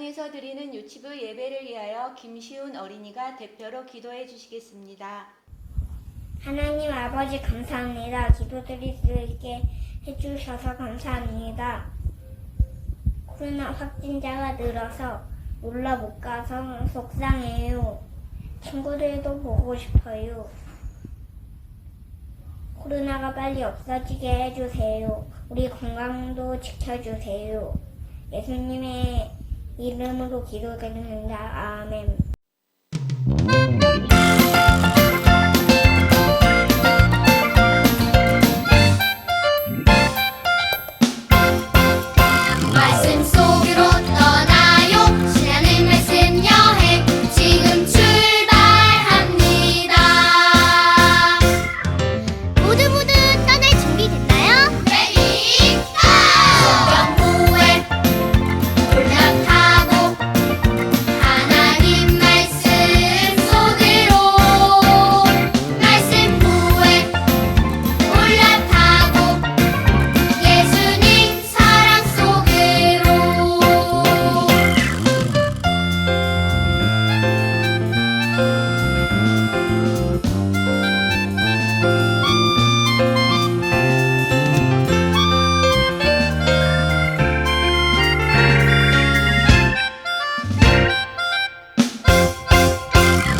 가정에서 드리는 유치부 예배를 위하여 김시훈 어린이가 대표로 기도해 주시겠습니다. 하나님 아버지 감사합니다. 기도드릴 수 있게 해주셔서 감사합니다. 코로나 확진자가 늘어서 놀러 못 가서 속상해요. 친구들도 보고 싶어요. 코로나가 빨리 없어지게 해주세요. 우리 건강도 지켜주세요. 예수님의 이름으로 기도드립니다. 아멘. 말씀 속으로 떠나요. 신나는 말씀 여행 지금 출발합니다. 모두 떠날 준비됐나요? 레디 고! 성경부에 올라타고 하나님 말씀 속으로 말씀부에 올라타고 예수님 사랑 속으로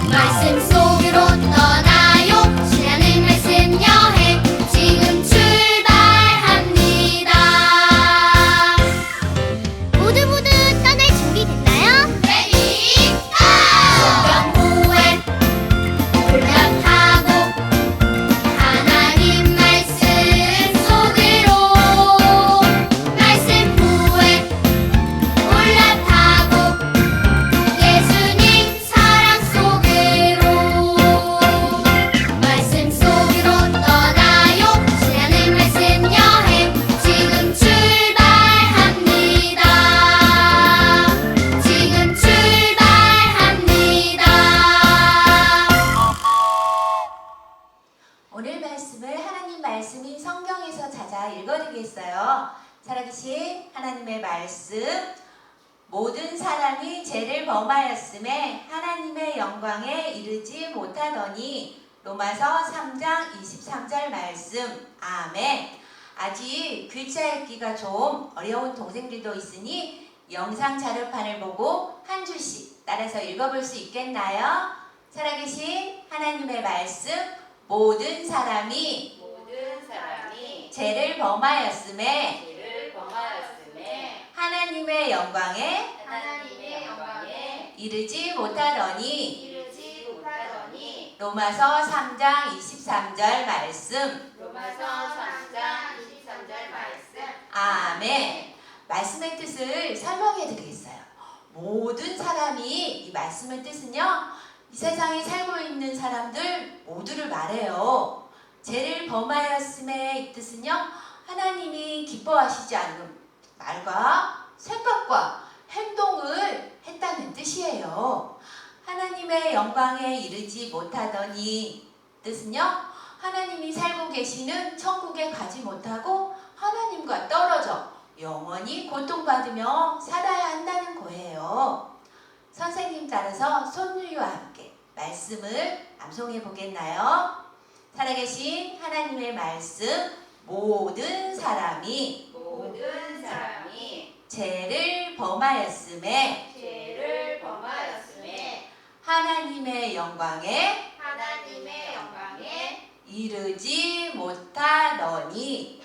말씀 속으로 떠나요. 신나는 말씀 여행 지금 출발합니다. 모두 떠날 준비됐나요? 레디 고! 성경부에 올라타고 하나님 말씀 속으로 말씀부에 올라타고 예수님 사랑 속으로 말씀 속으로 떠나요. 신나는 말씀 여행 지금 출발합니다. 지금 출발합니다. 오늘 말씀을 하나님 말씀인 성경에서 찾아 읽어드리겠어요. 살아계신 하나님의 말씀. 모든 사람이 죄를 범하였음에 하나님의 영광에 이르지 못하더니. 로마서 3장 23절 말씀. 아멘. 아직 글자 읽기가 좀 어려운 동생들도 있으니 영상 자료판을 보고 한 줄씩 따라서 읽어볼 수 있겠나요? 살아계신 하나님의 말씀. 모든 사람이 죄를 범하였음에 하나님의 영광에 이르지 못하더니. 로마서 3장 23절 말씀. 아멘. 말씀의 뜻을 설명해 드리겠어요. 모든 사람이, 이 말씀의 뜻은요, 이 세상에 살고 있는 사람들 모두를 말해요. 죄를 범하였음의 이 뜻은요, 하나님이 기뻐하시지 않는 말과 생각과 행동을 했다는 뜻이에요. 하나님의 영광에 이르지 못하더니 뜻은요, 하나님이 살고 계시는 천국에 가지 못하고 하나님과 떨어져 영원히 고통받으며 살아야 한다는 거예요. 선생님 따라서 손유와 함께 말씀을 암송해 보겠나요? 살아계신 하나님의 말씀. 모든 사람이 죄를 범하였음에 하나님의 영광에 이르지 못하더니.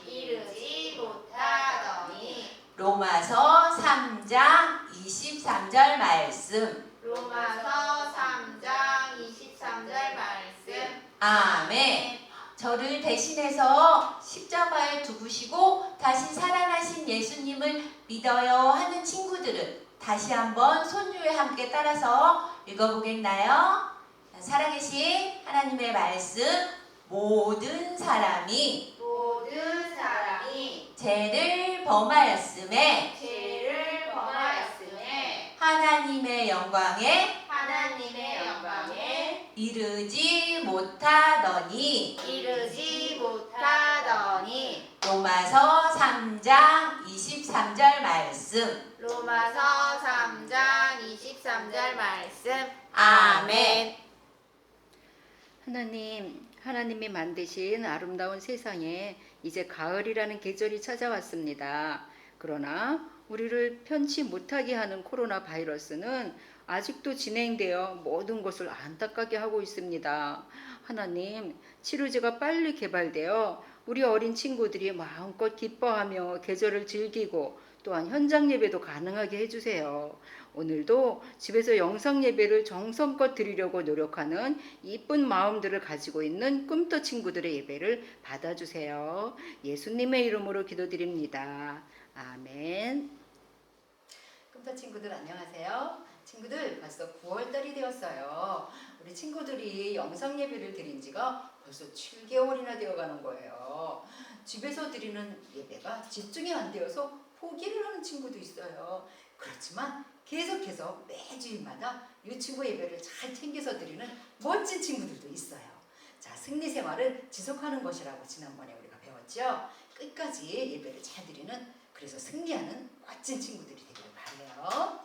로마서 3장 23절 말씀. 아멘. 저를 대신해서 십자가에 죽으시고 다시 살아나신 예수님을 믿어요 하는 친구들은 다시 한번 손유에 함께 따라서 읽어보겠나요? 살아계신 하나님의 말씀. 모든 사람이 죄를 범하였음에 하나님의 영광에 이르지 못하더니. 이르지 못하더니 로마서 3장 23 23절 말씀. 로마서 3장 23절 말씀. 아멘. 하나님이 만드신 아름다운 세상에 이제 가을이라는 계절이 찾아왔습니다. 그러나 우리를 편치 못하게 하는 코로나 바이러스는 아직도 진행되어 모든 것을 안타깝게 하고 있습니다. 하나님, 치료제가 빨리 개발되어 우리 어린 친구들이 마음껏 기뻐하며 계절을 즐기고 또한 현장 예배도 가능하게 해주세요. 오늘도 집에서 영상 예배를 정성껏 드리려고 노력하는 이쁜 마음들을 가지고 있는 꿈터 친구들의 예배를 받아주세요. 예수님의 이름으로 기도드립니다. 아멘. 꿈터 친구들 안녕하세요. 친구들 벌써 9월달이 되었어요. 우리 친구들이 영상 예배를 드린 지가 벌써 7개월이나 되어가는 거예요. 집에서 드리는 예배가 집중이 안 되어서 포기를 하는 친구도 있어요. 그렇지만 계속해서 매주일마다 유치부 예배를 잘 챙겨서 드리는 멋진 친구들도 있어요. 자, 승리 생활을 지속하는 것이라고 지난번에 우리가 배웠죠. 끝까지 예배를 잘 드리는, 그래서 승리하는 멋진 친구들이 되기를 바라요.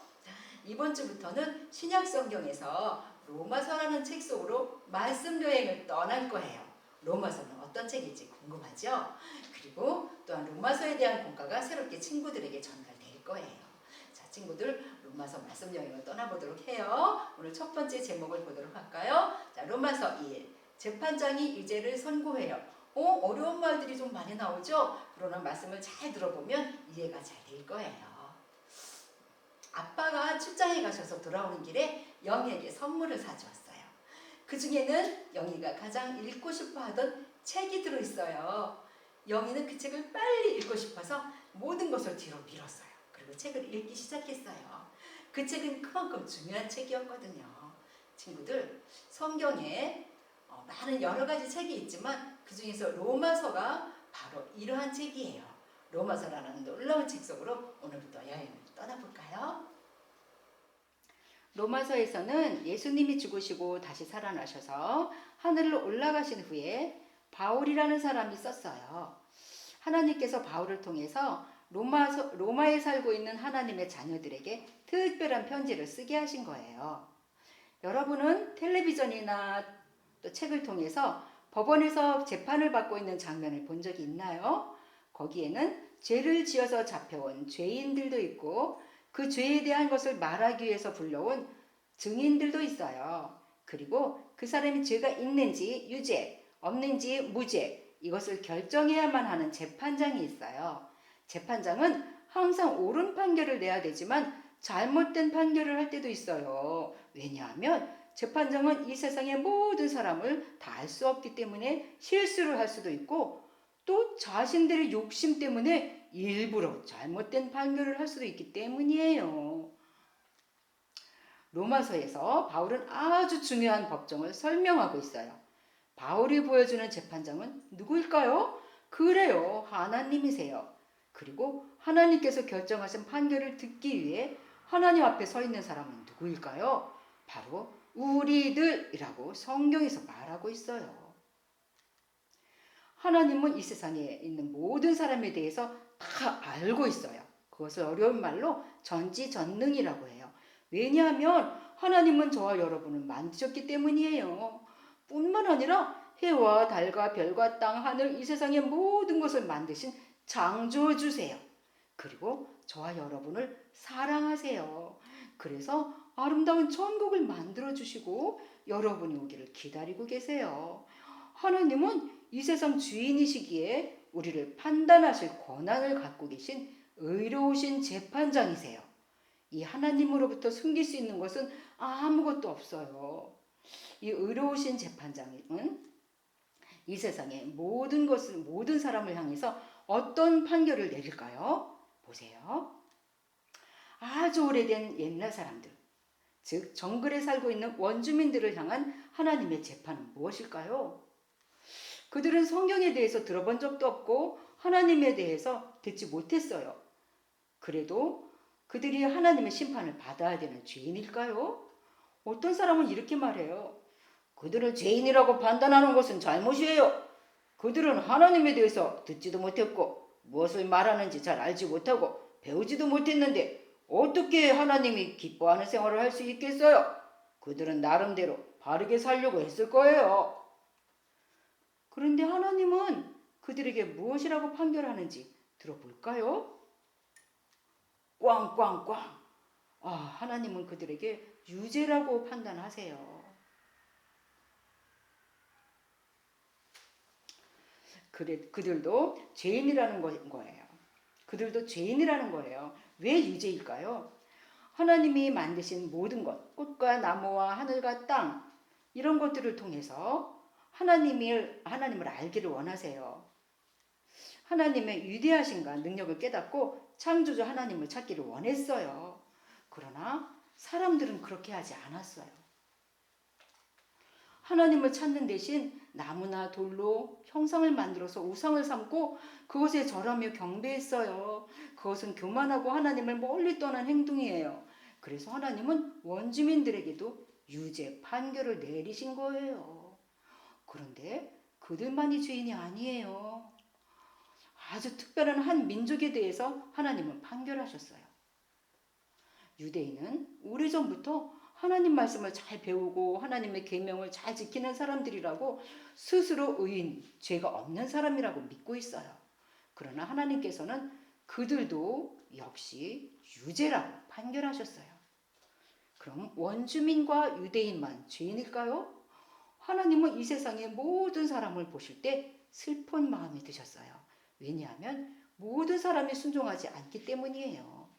이번 주부터는 신약 성경에서 로마서라는 책 속으로 말씀 여행을 떠날 거예요. 로마서는 어떤 책일지 궁금하죠? 그리고 또한 로마서에 대한 공과가 새롭게 친구들에게 전달될 거예요. 자, 친구들 로마서 말씀 여행을 떠나보도록 해요. 오늘 첫 번째 제목을 보도록 할까요? 자, 로마서 1. 재판장이 유죄를 선고해요. 어려운 말들이 좀 많이 나오죠? 그러나 말씀을 잘 들어보면 이해가 잘 될 거예요. 아빠가 출장에 가셔서 돌아오는 길에 영희에게 선물을 사주었어요. 그 중에는 영희가 가장 읽고 싶어 하던 책이 들어있어요. 영희는 그 책을 빨리 읽고 싶어서 모든 것을 뒤로 미뤘어요. 그리고 책을 읽기 시작했어요. 그 책은 그만큼 중요한 책이었거든요. 친구들, 성경에 많은 여러 가지 책이 있지만 그 중에서 로마서가 바로 이러한 책이에요. 로마서라는 놀라운 책 속으로 오늘부터 여행을 떠나볼까요? 로마서에서는 예수님이 죽으시고 다시 살아나셔서 하늘로 올라가신 후에 바울이라는 사람이 썼어요. 하나님께서 바울을 통해서 로마에 살고 있는 하나님의 자녀들에게 특별한 편지를 쓰게 하신 거예요. 여러분은 텔레비전이나 또 책을 통해서 법원에서 재판을 받고 있는 장면을 본 적이 있나요? 거기에는 죄를 지어서 잡혀온 죄인들도 있고 그 죄에 대한 것을 말하기 위해서 불러온 증인들도 있어요. 그리고 그 사람이 죄가 있는지 유죄, 없는지 무죄, 이것을 결정해야만 하는 재판장이 있어요. 재판장은 항상 옳은 판결을 내야 되지만 잘못된 판결을 할 때도 있어요. 왜냐하면 재판장은 이 세상의 모든 사람을 다 알 수 없기 때문에 실수를 할 수도 있고 또 자신들의 욕심 때문에 일부러 잘못된 판결을 할 수도 있기 때문이에요. 로마서에서 바울은 아주 중요한 법정을 설명하고 있어요. 바울이 보여주는 재판장은 누구일까요? 그래요, 하나님이세요. 그리고 하나님께서 결정하신 판결을 듣기 위해 하나님 앞에 서 있는 사람은 누구일까요? 바로 우리들이라고 성경에서 말하고 있어요. 하나님은 이 세상에 있는 모든 사람에 대해서 다 알고 있어요. 그것을 어려운 말로 전지전능이라고 해요. 왜냐하면 하나님은 저와 여러분을 만드셨기 때문이에요. 뿐만 아니라 해와 달과 별과 땅, 하늘, 이 세상의 모든 것을 만드신 창조주세요. 그리고 저와 여러분을 사랑하세요. 그래서 아름다운 천국을 만들어주시고 여러분이 오기를 기다리고 계세요. 하나님은 이 세상 주인이시기에 우리를 판단하실 권한을 갖고 계신 의로우신 재판장이세요. 이 하나님으로부터 숨길 수 있는 것은 아무것도 없어요. 이 의로우신 재판장은 이 세상의 모든 사람을 향해서 어떤 판결을 내릴까요? 보세요. 아주 오래된 옛날 사람들, 즉 정글에 살고 있는 원주민들을 향한 하나님의 재판은 무엇일까요? 그들은 성경에 대해서 들어본 적도 없고 하나님에 대해서 듣지 못했어요. 그래도 그들이 하나님의 심판을 받아야 되는 죄인일까요? 어떤 사람은 이렇게 말해요. 그들을 죄인이라고 판단하는 것은 잘못이에요. 그들은 하나님에 대해서 듣지도 못했고 무엇을 말하는지 잘 알지 못하고 배우지도 못했는데 어떻게 하나님이 기뻐하는 생활을 할 수 있겠어요? 그들은 나름대로 바르게 살려고 했을 거예요. 그런데 하나님은 그들에게 무엇이라고 판결하는지 들어볼까요? 꽝꽝꽝. 하나님은 그들에게 유죄라고 판단하세요. 그들도 죄인이라는 거예요. 그들도 죄인이라는 거예요. 왜 유죄일까요? 하나님이 만드신 모든 것, 꽃과 나무와 하늘과 땅, 이런 것들을 통해서 하나님을 알기를 원하세요. 하나님의 위대하신가 능력을 깨닫고 창조주 하나님을 찾기를 원했어요. 그러나 사람들은 그렇게 하지 않았어요. 하나님을 찾는 대신 나무나 돌로 형상을 만들어서 우상을 삼고 그것에 절하며 경배했어요. 그것은 교만하고 하나님을 멀리 떠난 행동이에요. 그래서 하나님은 원주민들에게도 유죄 판결을 내리신 거예요. 그런데 그들만이 죄인이 아니에요. 아주 특별한 한 민족에 대해서 하나님은 판결하셨어요. 유대인은 오래전부터 하나님 말씀을 잘 배우고 하나님의 계명을 잘 지키는 사람들이라고 스스로 의인, 죄가 없는 사람이라고 믿고 있어요. 그러나 하나님께서는 그들도 역시 유죄라고 판결하셨어요. 그럼 원주민과 유대인만 죄인일까요? 하나님은 이 세상의 모든 사람을 보실 때 슬픈 마음이 드셨어요. 왜냐하면 모든 사람이 순종하지 않기 때문이에요.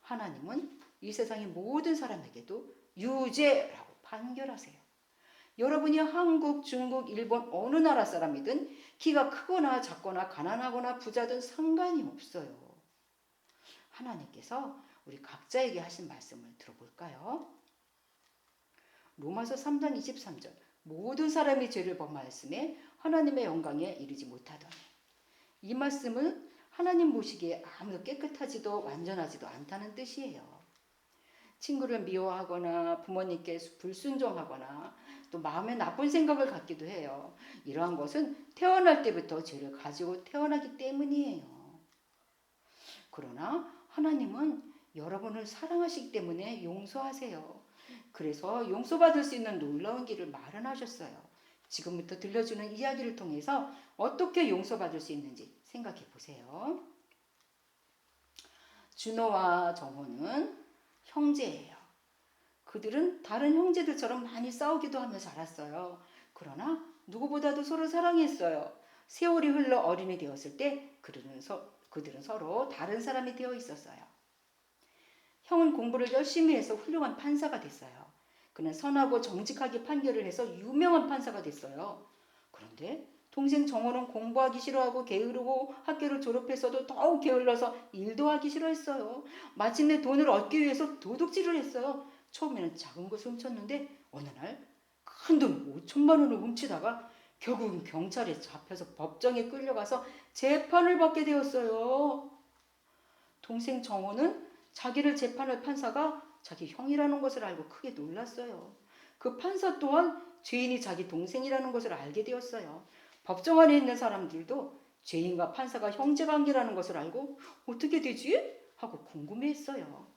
하나님은 이 세상의 모든 사람에게도 유죄라고 판결하세요. 여러분이 한국, 중국, 일본 어느 나라 사람이든 키가 크거나 작거나 가난하거나 부자든 상관이 없어요. 하나님께서 우리 각자에게 하신 말씀을 들어볼까요? 로마서 3장 23절 모든 사람이 죄를 범하였음에 하나님의 영광에 이르지 못하더니 이 말씀은 하나님 보시기에 아무도 깨끗하지도 완전하지도 않다는 뜻이에요. 친구를 미워하거나 부모님께 불순종하거나 또 마음에 나쁜 생각을 갖기도 해요. 이러한 것은 태어날 때부터 죄를 가지고 태어나기 때문이에요. 그러나 하나님은 여러분을 사랑하시기 때문에 용서하세요. 그래서 용서받을 수 있는 놀라운 길을 마련하셨어요. 지금부터 들려주는 이야기를 통해서 어떻게 용서받을 수 있는지 생각해 보세요. 준호와 정호는 형제예요. 그들은 다른 형제들처럼 많이 싸우기도 하며 자랐어요. 그러나 누구보다도 서로 사랑했어요. 세월이 흘러 어린이 되었을 때 그들은 서로 다른 사람이 되어 있었어요. 형은 공부를 열심히 해서 훌륭한 판사가 됐어요. 그는 선하고 정직하게 판결을 해서 유명한 판사가 됐어요. 그런데 동생 정호는 공부하기 싫어하고 게으르고 학교를 졸업했어도 더욱 게을러서 일도 하기 싫어했어요. 마침내 돈을 얻기 위해서 도둑질을 했어요. 처음에는 작은 것을 훔쳤는데 어느 날 큰 돈 5천만 원을 훔치다가 결국은 경찰에 잡혀서 법정에 끌려가서 재판을 받게 되었어요. 동생 정호는 자기를 재판할 판사가 자기 형이라는 것을 알고 크게 놀랐어요. 그 판사 또한 죄인이 자기 동생이라는 것을 알게 되었어요. 법정 안에 있는 사람들도 죄인과 판사가 형제관계라는 것을 알고 어떻게 되지? 하고 궁금해했어요.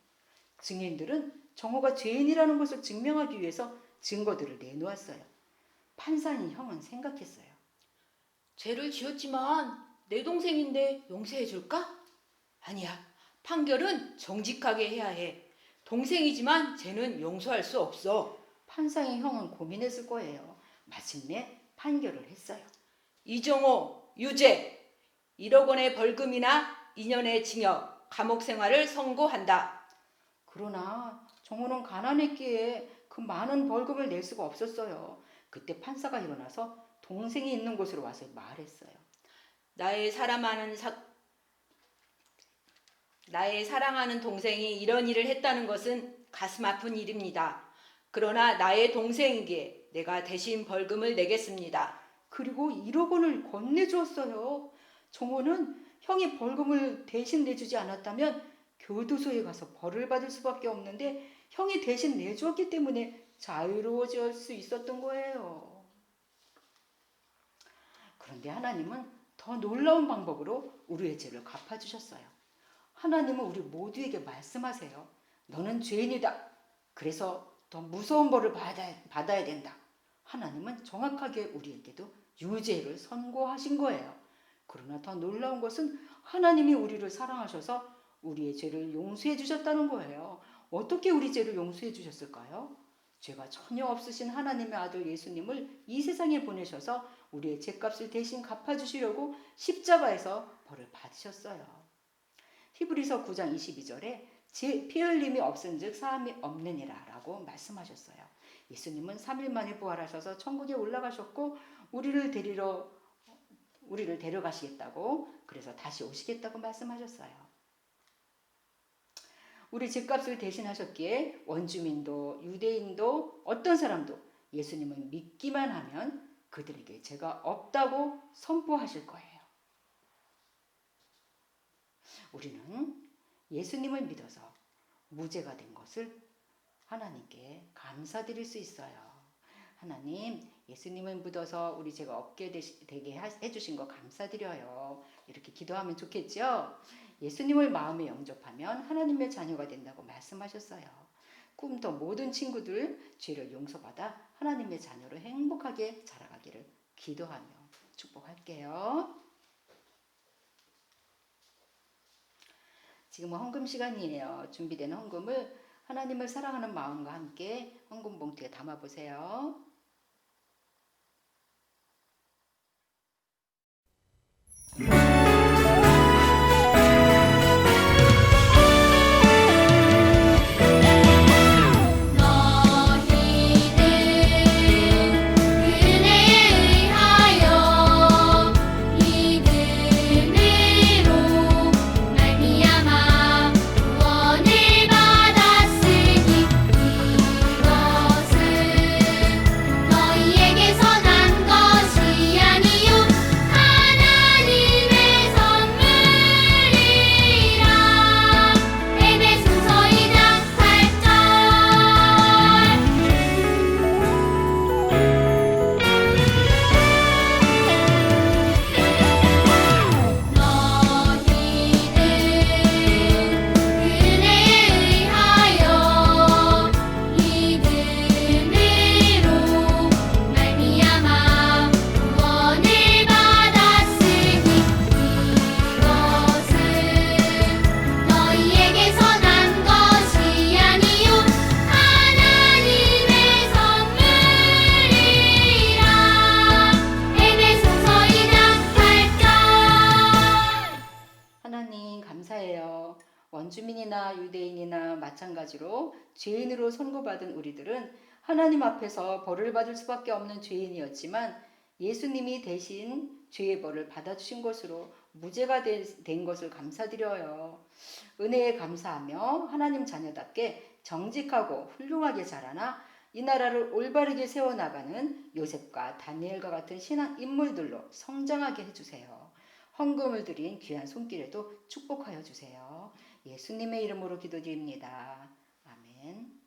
증인들은 정호가 죄인이라는 것을 증명하기 위해서 증거들을 내놓았어요. 판사인 형은 생각했어요. 죄를 지었지만 내 동생인데 용서해줄까? 아니야. 판결은 정직하게 해야 해. 동생이지만 쟤는 용서할 수 없어. 판사인 형은 고민했을 거예요. 마침내 판결을 했어요. 이정호 유죄 1억 원의 벌금이나 2년의 징역, 감옥 생활을 선고한다. 그러나 정호는 가난했기에 그 많은 벌금을 낼 수가 없었어요. 그때 판사가 일어나서 동생이 있는 곳으로 와서 말했어요. 나의 사랑하는 동생이 이런 일을 했다는 것은 가슴 아픈 일입니다. 그러나 나의 동생에게 내가 대신 벌금을 내겠습니다. 그리고 1억 원을 건네주었어요. 정호는 형이 벌금을 대신 내주지 않았다면 교도소에 가서 벌을 받을 수밖에 없는데 형이 대신 내주었기 때문에 자유로워질 수 있었던 거예요. 그런데 하나님은 더 놀라운 방법으로 우리의 죄를 갚아주셨어요. 하나님은 우리 모두에게 말씀하세요. 너는 죄인이다. 그래서 더 무서운 벌을 받아야 된다. 하나님은 정확하게 우리에게도 유죄를 선고하신 거예요. 그러나 더 놀라운 것은 하나님이 우리를 사랑하셔서 우리의 죄를 용서해 주셨다는 거예요. 어떻게 우리 죄를 용서해 주셨을까요? 죄가 전혀 없으신 하나님의 아들 예수님을 이 세상에 보내셔서 우리의 죄값을 대신 갚아주시려고 십자가에서 벌을 받으셨어요. 히브리서 9장 22절에 피 흘림이 없은즉 사함이 없느니라 라고 말씀하셨어요. 예수님은 3일 만에 부활하셔서 천국에 올라가셨고 우리를 데려가시겠다고, 그래서 다시 오시겠다고 말씀하셨어요. 우리 죄값을 대신하셨기에 원주민도 유대인도 어떤 사람도 예수님을 믿기만 하면 그들에게 죄가 없다고 선포하실 거예요. 우리는 예수님을 믿어서 무죄가 된 것을 하나님께 감사드릴 수 있어요. 하나님, 예수님을 믿어서 우리 죄가 없게 되게 해주신 거 감사드려요. 이렇게 기도하면 좋겠죠? 예수님을 마음에 영접하면 하나님의 자녀가 된다고 말씀하셨어요. 꿈터 모든 친구들 죄를 용서받아 하나님의 자녀로 행복하게 자라가기를 기도하며 축복할게요. 지금은 헌금 시간이에요. 준비된 헌금을 하나님을 사랑하는 마음과 함께 헌금 봉투에 담아보세요. 원주민이나 유대인이나 마찬가지로 죄인으로 선고받은 우리들은 하나님 앞에서 벌을 받을 수밖에 없는 죄인이었지만 예수님이 대신 죄의 벌을 받아주신 것으로 무죄가 된 것을 감사드려요. 은혜에 감사하며 하나님 자녀답게 정직하고 훌륭하게 자라나 이 나라를 올바르게 세워나가는 요셉과 다니엘과 같은 신앙 인물들로 성장하게 해주세요. 헌금을 드린 귀한 손길에도 축복하여 주세요. 예수님의 이름으로 기도드립니다. 아멘.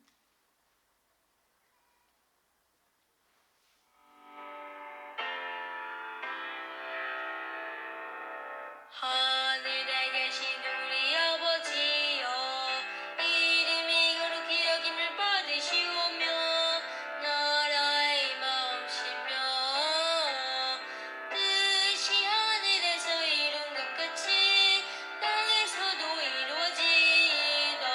하늘에 계신 우리 아버지여, 이름이 거룩히 여김을 받으시오며 나라의 마음시며 뜻이 하늘에서 이룬 것 같이 땅에서도 이루어지이다.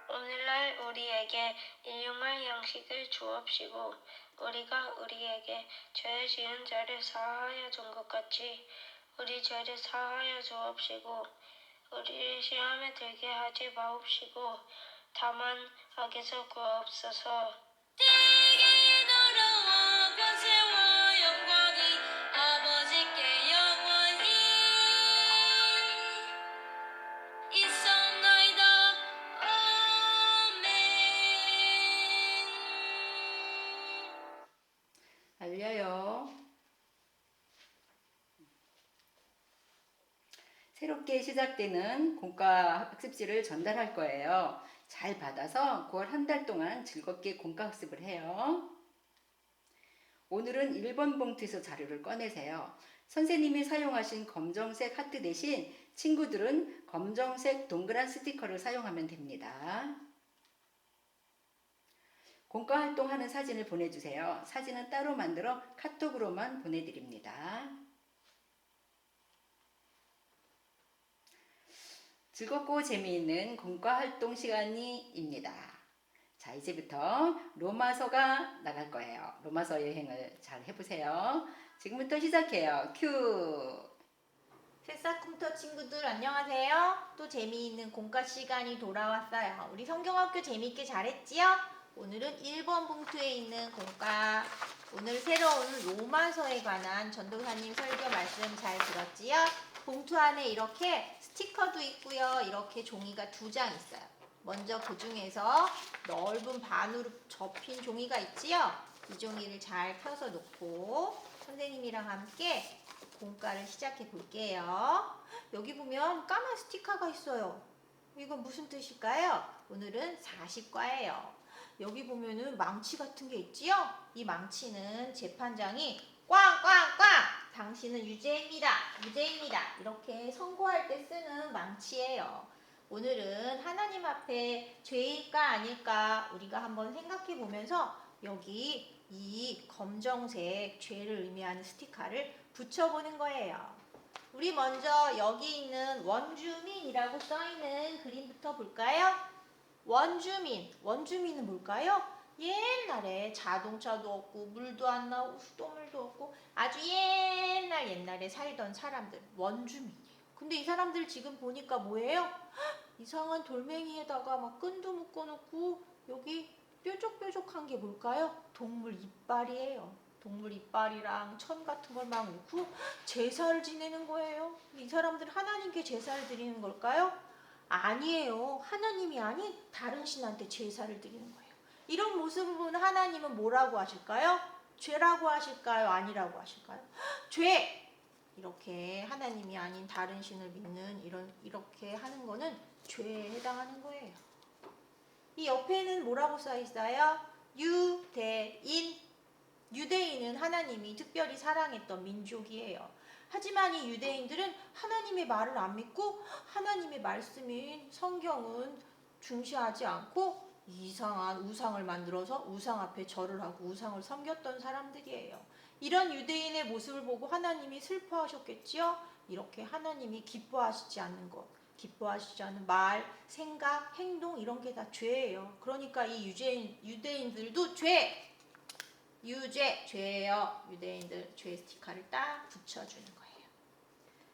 오늘날 우리에게 일용할 양식을 주옵시고 우리가 우리에게 죄 지은 자를 사하여 준 것 같이 우리 죄를 사하여 주옵시고 우리를 시험에 들게 하지 마옵시고 다만 악에서 구하옵소서. 대개의 나라와 권세와 영광이 아버지께 영원히 있사옵나이다. 알려요. 새롭게 시작되는 공과 학습지를 전달할 거예요. 잘 받아서 9월 한 달 동안 즐겁게 공과 학습을 해요. 오늘은 1번 봉투에서 자료를 꺼내세요. 선생님이 사용하신 검정색 하트 대신 친구들은 검정색 동그란 스티커를 사용하면 됩니다. 공과 활동하는 사진을 보내주세요. 사진은 따로 만들어 카톡으로만 보내드립니다. 즐겁고 재미있는 공과 활동 시간입니다. 자, 이제부터 로마서가 나갈 거예요. 로마서 여행을 잘 해보세요. 지금부터 시작해요. 큐! 새싹컴퓨터 친구들 안녕하세요. 또 재미있는 공과 시간이 돌아왔어요. 우리 성경학교 재미있게 잘했지요? 오늘은 1번 봉투에 있는 공과. 오늘 새로운 로마서에 관한 전도사님 설교 말씀 잘 들었지요? 봉투 안에 이렇게 스티커도 있고요. 이렇게 종이가 2장 있어요. 먼저 그 중에서 넓은 반으로 접힌 종이가 있지요? 이 종이를 잘 펴서 놓고 선생님이랑 함께 공과를 시작해 볼게요. 여기 보면 까만 스티커가 있어요. 이건 무슨 뜻일까요? 오늘은 40과예요. 여기 보면은 망치 같은 게 있지요? 이 망치는 재판장이 꽝꽝꽝! 당신은 유죄입니다. 유죄입니다. 이렇게 선고할 때 쓰는 망치예요. 오늘은 하나님 앞에 죄일까 아닐까 우리가 한번 생각해 보면서 여기 이 검정색 죄를 의미하는 스티커를 붙여보는 거예요. 우리 먼저 여기 있는 원주민이라고 써있는 그림부터 볼까요? 원주민은 뭘까요? 옛날에 자동차도 없고 물도 안 나오고 수돗물도 없고 아주 옛날에 살던 사람들, 원주민이에요. 근데 이 사람들 지금 보니까 뭐예요? 이상한 돌멩이에다가 막 끈도 묶어놓고 여기 뾰족뾰족한 게 뭘까요? 동물 이빨이에요. 동물 이빨이랑 천 같은 걸 막 넣고 제사를 지내는 거예요. 이 사람들 하나님께 제사를 드리는 걸까요? 아니에요. 하나님이 아닌 다른 신한테 제사를 드리는 거예요. 이런 모습을 보는 하나님은 뭐라고 하실까요? 죄라고 하실까요? 아니라고 하실까요? 죄! 이렇게 하나님이 아닌 다른 신을 믿는 이렇게 하는 거는 죄에 해당하는 거예요. 이 옆에는 뭐라고 써 있어요? 유대인. 유대인은 하나님이 특별히 사랑했던 민족이에요. 하지만 이 유대인들은 하나님의 말을 안 믿고 하나님의 말씀인 성경은 중시하지 않고 이상한 우상을 만들어서 우상 앞에 절을 하고 우상을 섬겼던 사람들이에요. 이런 유대인의 모습을 보고 하나님이 슬퍼하셨겠지요? 이렇게 하나님이 기뻐하시지 않는 것, 기뻐하시지 않는 말, 생각, 행동 이런 게 다 죄예요. 그러니까 이 유대인들도 죄예요. 유대인들 죄 스티커를 딱 붙여주는 거예요.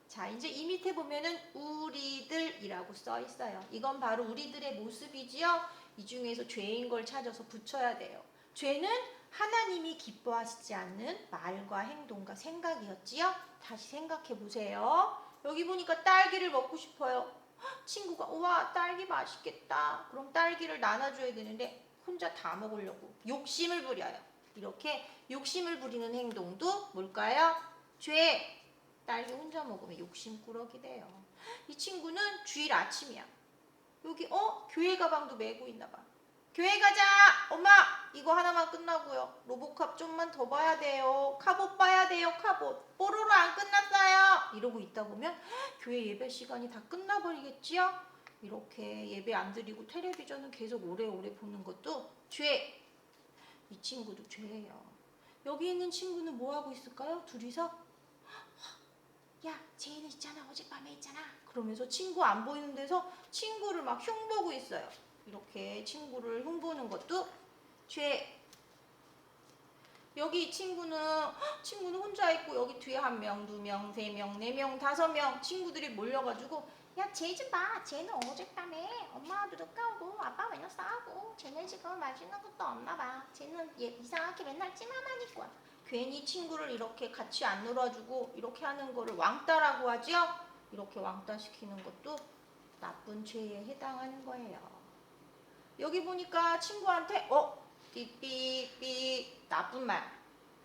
자, 이제 이 밑에 보면은 우리들이라고 써 있어요. 이건 바로 우리들의 모습이지요. 이 중에서 죄인 걸 찾아서 붙여야 돼요. 죄는 하나님이 기뻐하시지 않는 말과 행동과 생각이었지요. 다시 생각해 보세요. 여기 보니까 딸기를 먹고 싶어요. 친구가 우와 딸기 맛있겠다. 그럼 딸기를 나눠줘야 되는데 혼자 다 먹으려고 욕심을 부려요. 이렇게 욕심을 부리는 행동도 뭘까요? 죄. 딸기 혼자 먹으면 욕심꾸러기 돼요. 이 친구는 주일 아침이야. 여기 교회 가방도 메고 있나 봐. 교회 가자. 엄마 이거 하나만 끝나고요. 로보캅 좀만 더 봐야 돼요. 카봇 봐야 돼요. 카봇. 뽀로로 안 끝났어요. 이러고 있다 보면 교회 예배 시간이 다 끝나버리겠지요. 이렇게 예배 안 드리고 텔레비전은 계속 오래오래 보는 것도 죄. 이 친구도 죄예요. 여기 있는 친구는 뭐 하고 있을까요? 둘이서 야 쟤는 있잖아 어젯밤에 있잖아 그러면서 친구 안 보이는 데서 친구를 막 흉보고 있어요. 이렇게 친구를 흉보는 것도 죄. 여기 친구는 혼자 있고 여기 뒤에 1명, 2명, 3명, 4명, 5명 친구들이 몰려가지고 야 쟤 좀 봐. 쟤는 어젯밤에 엄마도 늦가오고 아빠 맨날 싸우고 쟤네 지금 맛있는 것도 없나 봐. 쟤는 이상하게 맨날 찜화만 입고 와. 괜히 친구를 이렇게 같이 안 놀아주고 이렇게 하는 거를 왕따라고 하죠. 이렇게 왕따시키는 것도 나쁜 죄에 해당하는 거예요. 여기 보니까 친구한테 삐삐삐 나쁜 말.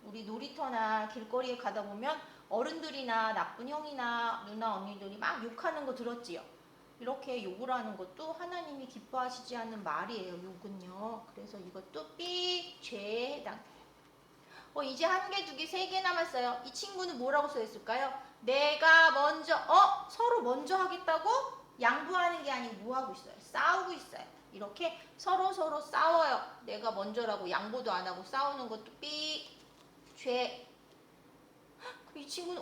우리 놀이터나 길거리에 가다 보면 어른들이나 나쁜 형이나 누나 언니들이 막 욕하는 거 들었지요. 이렇게 욕을 하는 것도 하나님이 기뻐하시지 않는 말이에요. 욕은요. 그래서 이것도 죄에 해당돼요. 이제 1개, 2개, 3개 남았어요. 이 친구는 뭐라고 써있을까요? 내가 먼저, 서로 먼저 하겠다고? 양보하는 게 아니고 뭐 하고 있어요? 싸우고 있어요. 이렇게 서로 싸워요. 내가 먼저라고 양보도 안 하고 싸우는 것도 죄. 그럼 이 친구는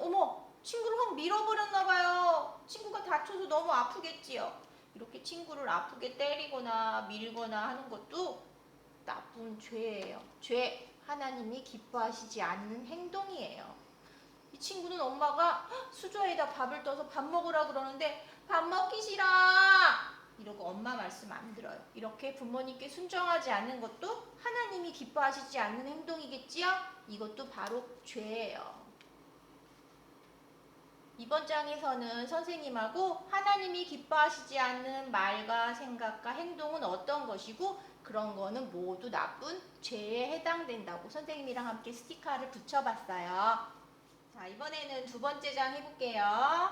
친구를 확 밀어버렸나 봐요. 친구가 다쳐서 너무 아프겠지요. 이렇게 친구를 아프게 때리거나 밀거나 하는 것도 나쁜 죄예요. 죄. 하나님이 기뻐하시지 않는 행동이에요. 이 친구는 엄마가 수저에다 밥을 떠서 밥 먹으라 그러는데 밥 먹기 싫어 이러고 엄마 말씀 안 들어요. 이렇게 부모님께 순종하지 않는 것도 하나님이 기뻐하시지 않는 행동이겠지요? 이것도 바로 죄예요. 이번 장에서는 선생님하고 하나님이 기뻐하시지 않는 말과 생각과 행동은 어떤 것이고 그런 거는 모두 나쁜 죄에 해당된다고 선생님이랑 함께 스티커를 붙여봤어요. 자, 이번에는 2번째 장 해볼게요.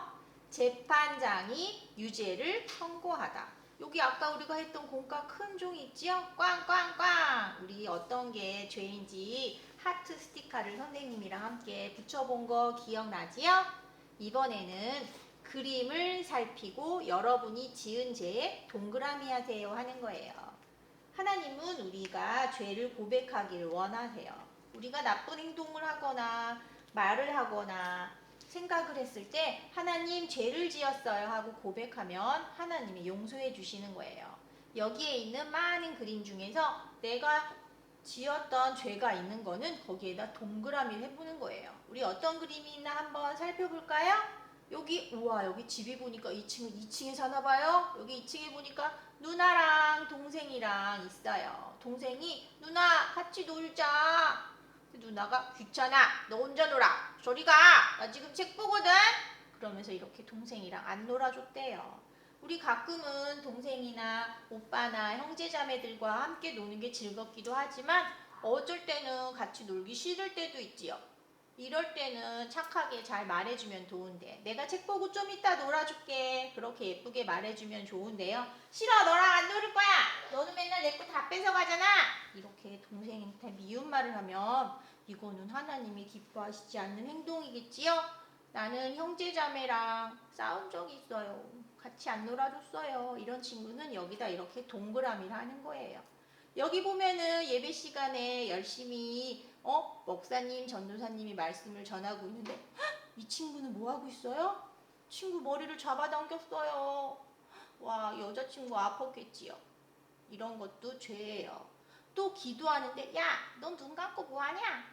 재판장이 유죄를 선고하다. 여기 아까 우리가 했던 공과 큰 종이 있지요? 꽝꽝꽝! 우리 어떤 게 죄인지 하트 스티커를 선생님이랑 함께 붙여본 거 기억나지요? 이번에는 그림을 살피고 여러분이 지은 죄에 동그라미 하세요 하는 거예요. 하나님은 우리가 죄를 고백하기를 원하세요. 우리가 나쁜 행동을 하거나 말을 하거나 생각을 했을 때 하나님 죄를 지었어요 하고 고백하면 하나님이 용서해 주시는 거예요. 여기에 있는 많은 그림 중에서 내가 지었던 죄가 있는 거는 거기에다 동그라미를 해보는 거예요. 우리 어떤 그림이 있나 한번 살펴볼까요? 여기 여기 집이 보니까 2층에 사나 봐요. 여기 2층에 보니까 누나랑 동생이랑 있어요. 동생이 누나 같이 놀자. 누나가 귀찮아. 너 혼자 놀아. 저리 가. 나 지금 책 보거든. 그러면서 이렇게 동생이랑 안 놀아줬대요. 우리 가끔은 동생이나 오빠나 형제자매들과 함께 노는 게 즐겁기도 하지만 어쩔 때는 같이 놀기 싫을 때도 있지요. 이럴 때는 착하게 잘 말해주면 좋은데 내가 책 보고 좀 이따 놀아줄게 그렇게 예쁘게 말해주면 좋은데요. 싫어 너랑 안 놀을 거야. 너는 맨날 내 거 다 뺏어가잖아. 이렇게 동생한테 미운 말을 하면 이거는 하나님이 기뻐하시지 않는 행동이겠지요. 나는 형제자매랑 싸운 적이 있어요. 같이 안 놀아줬어요. 이런 친구는 여기다 이렇게 동그라미를 하는 거예요. 여기 보면은 예배 시간에 열심히 목사님, 전도사님이 말씀을 전하고 있는데 이 친구는 뭐 하고 있어요? 친구 머리를 잡아당겼어요. 와, 여자친구 아팠겠지요. 이런 것도 죄예요. 또 기도하는데 야, 넌 눈 감고 뭐 하냐?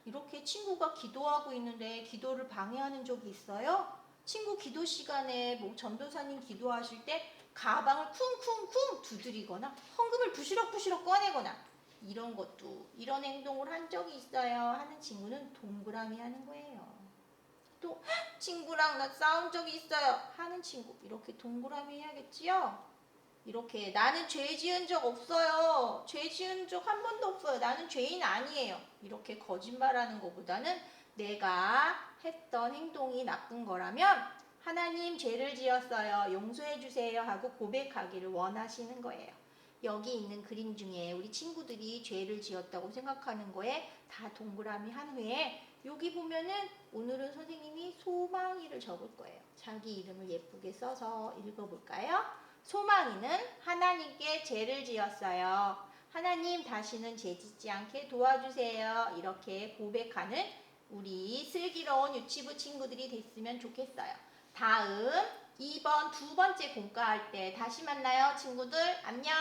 이렇게 친구가 기도하고 있는데 기도를 방해하는 적이 있어요? 친구 기도 시간에 전도사님 기도하실 때 가방을 쿵쿵쿵 두드리거나 헌금을 부시럭부시럭 꺼내거나 이런 행동을 한 적이 있어요 하는 친구는 동그라미 하는 거예요. 또 친구랑 나 싸운 적이 있어요 하는 친구 이렇게 동그라미 해야겠지요. 이렇게 나는 죄 지은 적 없어요. 죄 지은 적 한 번도 없어요. 나는 죄인 아니에요. 이렇게 거짓말하는 것보다는 내가 했던 행동이 나쁜 거라면 하나님 죄를 지었어요. 용서해 주세요 하고 고백하기를 원하시는 거예요. 여기 있는 그림 중에 우리 친구들이 죄를 지었다고 생각하는 거에 다 동그라미 한 후에 여기 보면은 오늘은 선생님이 소망이를 적을 거예요. 자기 이름을 예쁘게 써서 읽어볼까요? 소망이는 하나님께 죄를 지었어요. 하나님 다시는 죄 짓지 않게 도와주세요. 이렇게 고백하는 우리 슬기로운 유치부 친구들이 됐으면 좋겠어요. 다음 2번 두 번째 공과할 때 다시 만나요 친구들. 안녕.